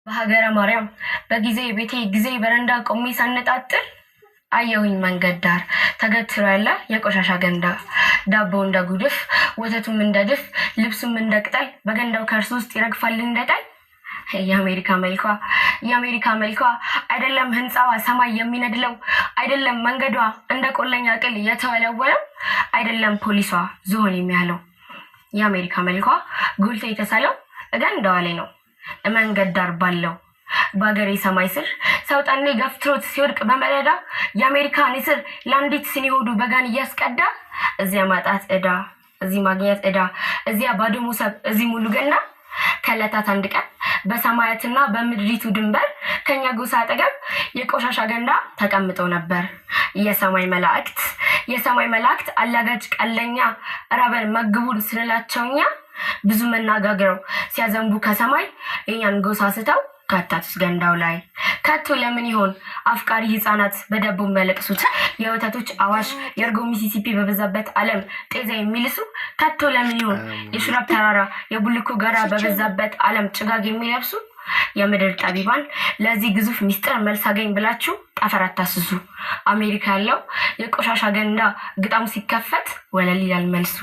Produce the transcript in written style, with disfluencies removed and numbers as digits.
በሀገረ ማርያም በጊዜ ቤቴ ጊዜ በረንዳ ቆሜ ሳነጣጥር አየሁኝ መንገድ ዳር ተገትሮ ያለ የቆሻሻ ገንዳ ዳቦ እንደ ጉድፍ ወተቱም እንደ ድፍ ልብሱም እንደ ቅጠል በገንዳው ከርስ ውስጥ ይረግፋል እንደጣል የአሜሪካ መልኳ አይደለም ህንጻዋ ሰማይ የሚነድለው አይደለም መንገዷ እንደ ቆለኛ ቅል የተወለወለው አይደለም ፖሊሷ ዝሆን የሚያለው የአሜሪካ መልኳ ጉልቶ የተሳለው ገንዳዋ ላይ ነው መንገድ ዳር ባለው ባገሬ ሰማይ ስር ሰው ጠኔ ገፍትሮት ሲወድቅ በመለዳ የአሜሪካ ንስር ላንዲት ሲኒሆዱ በጋን እያስቀዳ እዚያ ማጣት እዳ እዚህ ማግኘት እዳ እዚያ ባዶ ሙሰብ እዚህ ሙሉ ገና ከለታት አንድ ቀን በሰማያትና በምድሪቱ ድንበር ከኛ ጎሳ አጠገብ የቆሻሻ ገንዳ ተቀምጠው ነበር የሰማይ መላእክት አላጋጭ ቀለኛ ራበን መግቡን ስንላቸውኛ ብዙ መናጋግረው ሲያዘንቡ ከሰማይ የኛን ጎሳ ስተው ካታቱስ ገንዳው ላይ ካቶ ለምን ይሆን አፍቃሪ ህፃናት በደቦ መለቅሱት የወተቶች አዋሽ የርጎ ሚሲሲፒ በበዛበት ዓለም ጤዛ የሚልሱ ካቶ ለምን ይሆን የሹራብ ተራራ የቡልኮ ጋራ በበዛበት ዓለም ጭጋግ የሚለብሱ የምድር ጠቢባን ለዚህ ግዙፍ ሚስጥር መልስ አገኝ ብላችሁ ጠፈር አታስሱ አሜሪካ ያለው የቆሻሻ ገንዳ ግጣሙ ሲከፈት ወለል ይላል መልሱ